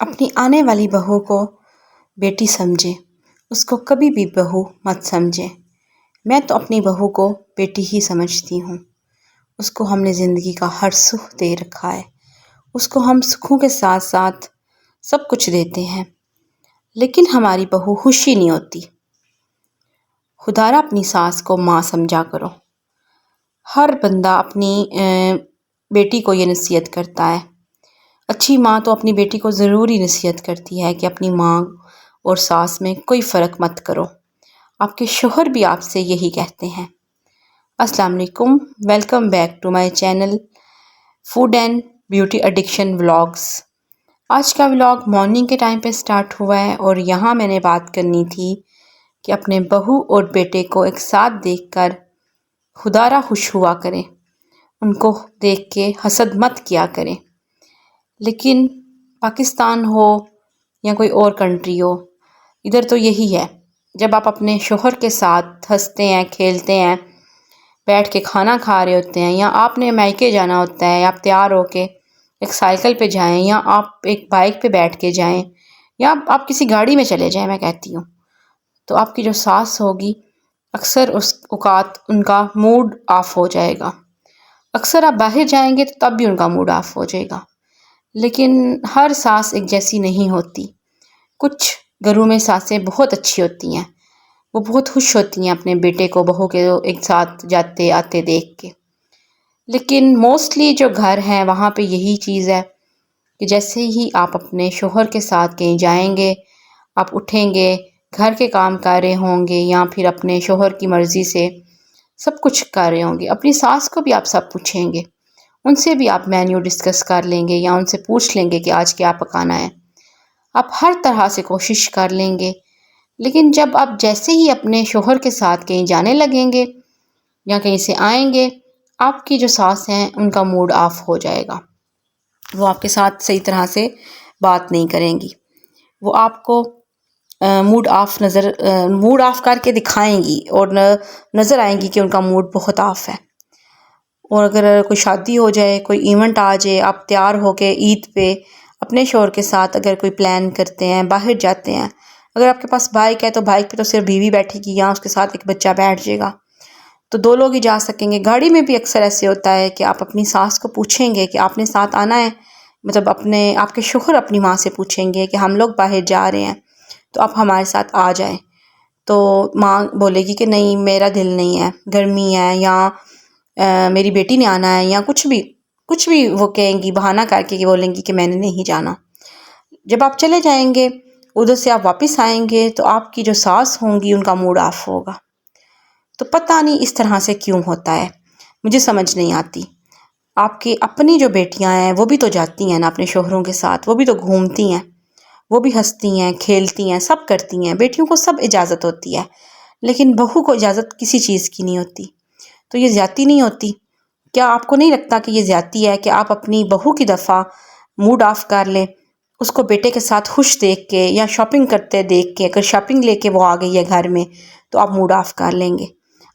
اپنی آنے والی بہو کو بیٹی سمجھے، اس کو کبھی بھی بہو مت سمجھے۔ میں تو اپنی بہو کو بیٹی ہی سمجھتی ہوں۔ اس کو ہم نے زندگی کا ہر سکھ دے رکھا ہے۔ اس کو ہم سکھوں کے ساتھ ساتھ سب کچھ دیتے ہیں، لیکن ہماری بہو خوشی نہیں ہوتی۔ خدا را اپنی ساس کو ماں سمجھا کرو۔ ہر بندہ اپنی بیٹی کو یہ نصیحت کرتا ہے۔ اچھی ماں تو اپنی بیٹی کو ضروری نصیحت کرتی ہے کہ اپنی ماں اور ساس میں کوئی فرق مت کرو۔ آپ کے شوہر بھی آپ سے یہی کہتے ہیں۔ السلام علیکم، welcome back to my channel food and beauty addiction vlogs. آج کا ولاگ مارننگ کے ٹائم پہ سٹارٹ ہوا ہے اور یہاں میں نے بات کرنی تھی کہ اپنے بہو اور بیٹے کو ایک ساتھ دیکھ کر خدا را خوش ہوا کریں، ان کو دیکھ کے حسد مت کیا کریں۔ لیکن پاکستان ہو یا کوئی اور کنٹری ہو، ادھر تو یہی ہے، جب آپ اپنے شوہر کے ساتھ ہنستے ہیں، کھیلتے ہیں، بیٹھ کے کھانا کھا رہے ہوتے ہیں، یا آپ نے میکے جانا ہوتا ہے، یا آپ تیار ہو کے ایک سائیکل پہ جائیں، یا آپ ایک بائک پہ بیٹھ کے جائیں، یا آپ کسی گاڑی میں چلے جائیں، میں کہتی ہوں، تو آپ کی جو ساس ہوگی اکثر اس اوقات ان کا موڈ آف ہو جائے گا۔ اکثر آپ باہر جائیں گے تو تب بھی ان کا موڈ آف ہو جائے گا۔ لیکن ہر ساس ایک جیسی نہیں ہوتی۔ کچھ گھروں میں ساسیں بہت اچھی ہوتی ہیں، وہ بہت خوش ہوتی ہیں اپنے بیٹے کو بہو کے ایک ساتھ جاتے آتے دیکھ کے۔ لیکن موسٹلی جو گھر ہیں وہاں پہ یہی چیز ہے کہ جیسے ہی آپ اپنے شوہر کے ساتھ کہیں جائیں گے، آپ اٹھیں گے، گھر کے کام کر رہے ہوں گے، یا پھر اپنے شوہر کی مرضی سے سب کچھ کر رہے ہوں گے، اپنی ساس کو بھی آپ سب پوچھیں گے، ان سے بھی آپ مینیو ڈسکس کر لیں گے، یا ان سے پوچھ لیں گے کہ آج کیا پکانا ہے۔ آپ ہر طرح سے کوشش کر لیں گے، لیکن جب آپ جیسے ہی اپنے شوہر کے ساتھ کہیں جانے لگیں گے یا کہیں سے آئیں گے، آپ کی جو ساس ہیں ان کا موڈ آف ہو جائے گا۔ وہ آپ کے ساتھ صحیح طرح سے بات نہیں کریں گی، وہ آپ کو موڈ آف کر کے دکھائیں گی اور نظر آئیں گی کہ ان کا موڈ بہت آف ہے۔ اور اگر کوئی شادی ہو جائے، کوئی ایونٹ آ جائے، آپ تیار ہو کے عید پہ اپنے شوہر کے ساتھ اگر کوئی پلان کرتے ہیں، باہر جاتے ہیں، اگر آپ کے پاس بائک ہے تو بائک پہ تو صرف بیوی بیٹھے گی، یا اس کے ساتھ ایک بچہ بیٹھ جائے گا، تو دو لوگ ہی جا سکیں گے۔ گاڑی میں بھی اکثر ایسے ہوتا ہے کہ آپ اپنی ساس کو پوچھیں گے کہ آپ نے ساتھ آنا ہے، مطلب آپ کے شوہر اپنی ماں سے پوچھیں گے کہ ہم لوگ باہر جا رہے ہیں تو آپ ہمارے ساتھ آ جائیں، تو ماں بولے گی کہ نہیں میرا دل نہیں ہے، گرمی ہے، یا میری بیٹی نے آنا ہے، یا کچھ بھی وہ کہیں گی، بہانہ کر کے بولیں گی کہ میں نے نہیں جانا۔ جب آپ چلے جائیں گے، ادھر سے آپ واپس آئیں گے تو آپ کی جو ساس ہوں گی ان کا موڈ آف ہوگا۔ تو پتہ نہیں اس طرح سے کیوں ہوتا ہے، مجھے سمجھ نہیں آتی۔ آپ کی اپنی جو بیٹیاں ہیں وہ بھی تو جاتی ہیں نا اپنے شوہروں کے ساتھ، وہ بھی تو گھومتی ہیں، وہ بھی ہنستی ہیں، کھیلتی ہیں، سب کرتی ہیں، بیٹیوں کو سب اجازت ہوتی ہے، لیکن بہو کو اجازت کسی چیز کی نہیں ہوتی۔ تو یہ زیادتی نہیں ہوتی؟ کیا آپ کو نہیں لگتا کہ یہ زیادتی ہے کہ آپ اپنی بہو کی دفعہ موڈ آف کر لیں، اس کو بیٹے کے ساتھ خوش دیکھ کے یا شاپنگ کرتے دیکھ کے؟ اگر شاپنگ لے کے وہ آ گئی ہے گھر میں تو آپ موڈ آف کر لیں گے،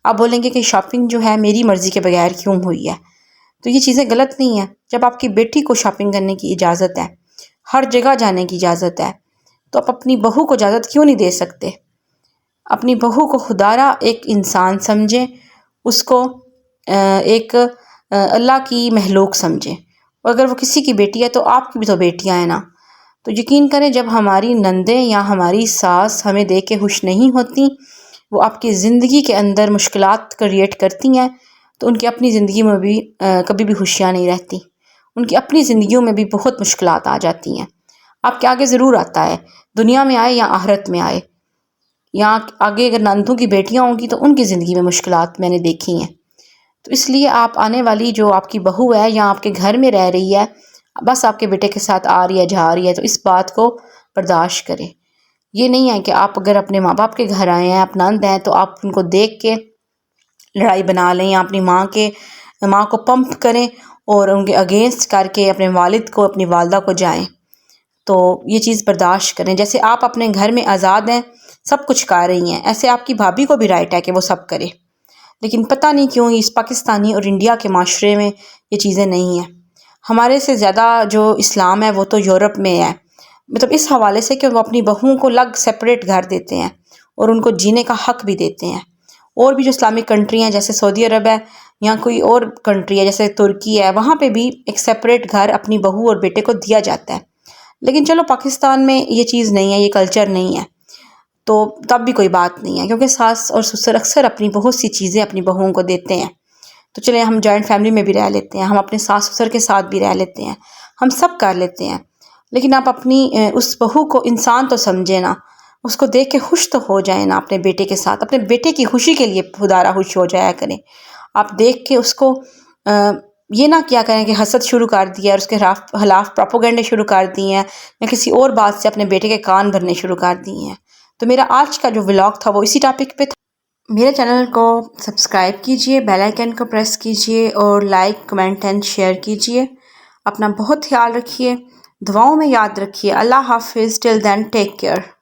آپ بولیں گے کہ شاپنگ جو ہے میری مرضی کے بغیر کیوں ہوئی ہے۔ تو یہ چیزیں غلط نہیں ہیں۔ جب آپ کی بیٹی کو شاپنگ کرنے کی اجازت ہے، ہر جگہ جانے کی اجازت ہے، تو آپ اپنی بہو کو اجازت کیوں نہیں دے سکتے؟ اپنی بہو کو خدا را ایک انسان سمجھیں، اس کو ایک اللہ کی مخلوق سمجھیں، اور اگر وہ کسی کی بیٹی ہے تو آپ کی بھی تو بیٹیاں ہیں نا۔ تو یقین کریں جب ہماری نندیں یا ہماری ساس ہمیں دیکھ کے خوش نہیں ہوتی، وہ آپ کی زندگی کے اندر مشکلات کریٹ کرتی ہیں، تو ان کی اپنی زندگی میں بھی کبھی بھی خوشیاں نہیں رہتی، ان کی اپنی زندگیوں میں بھی بہت مشکلات آ جاتی ہیں۔ آپ کے آگے ضرور آتا ہے، دنیا میں آئے یا آخرت میں آئے، یا آگے اگر نندوں کی بیٹیاں ہوں گی تو ان کی زندگی میں مشکلات میں نے دیکھی ہیں۔ تو اس لیے آپ آنے والی جو آپ کی بہو ہے یا آپ کے گھر میں رہ رہی ہے، بس آپ کے بیٹے کے ساتھ آ رہی ہے جا رہی ہے، تو اس بات کو برداشت کریں۔ یہ نہیں ہے کہ آپ اگر اپنے ماں باپ کے گھر آئے ہیں، آپ نند ہیں، تو آپ ان کو دیکھ کے لڑائی بنا لیں، یا اپنی ماں کو پمپ کریں اور ان کے اگینسٹ کر کے اپنے والد کو، اپنی والدہ کو جائیں۔ تو یہ چیز برداشت کریں۔ جیسے آپ اپنے گھر میں آزاد ہیں، سب کچھ کر رہی ہیں، ایسے آپ کی بھابھی کو بھی رائٹ ہے کہ وہ سب کرے۔ لیکن پتہ نہیں کیوں اس پاکستانی اور انڈیا کے معاشرے میں یہ چیزیں نہیں ہیں۔ ہمارے سے زیادہ جو اسلام ہے وہ تو یورپ میں ہے، مطلب اس حوالے سے کہ وہ اپنی بہوؤں کو الگ سپریٹ گھر دیتے ہیں اور ان کو جینے کا حق بھی دیتے ہیں۔ اور بھی جو اسلامک کنٹری ہیں جیسے سعودی عرب ہے یا کوئی اور کنٹری ہے جیسے ترکی ہے، وہاں پہ بھی ایک سپریٹ گھر اپنی بہو اور بیٹے کو دیا جاتا ہے۔ لیکن چلو پاکستان میں یہ چیز نہیں ہے، یہ کلچر نہیں ہے، تو تب بھی کوئی بات نہیں ہے، کیونکہ ساس اور سسر اکثر اپنی بہت سی چیزیں اپنی بہوؤں کو دیتے ہیں۔ تو چلے ہم جوائنٹ فیملی میں بھی رہ لیتے ہیں، ہم اپنے ساس سسر کے ساتھ بھی رہ لیتے ہیں، ہم سب کر لیتے ہیں، لیکن آپ اپنی اس بہو کو انسان تو سمجھے نا، اس کو دیکھ کے خوش تو ہو جائیں نا اپنے بیٹے کے ساتھ، اپنے بیٹے کی خوشی کے لیے خدا را خوش ہو جایا کریں۔ آپ دیکھ کے اس کو یہ نہ کیا کریں کہ حسد شروع کر دیا اور اس کے خلاف پروپیگنڈے شروع کر دیے ہیں یا کسی اور بات سے اپنے بیٹے کے کان بھرنے شروع کر دیے ہیں۔ تو میرا آج کا جو ولاگ تھا وہ اسی ٹاپک پہ تھا۔ میرے چینل کو سبسکرائب کیجئے، بیل آئیکن کو پریس کیجئے اور لائک، کمنٹ اینڈ شیئر کیجئے۔ اپنا بہت خیال رکھیے، دعاؤں میں یاد رکھیے۔ اللہ حافظ، ٹل دین ٹیک کیئر۔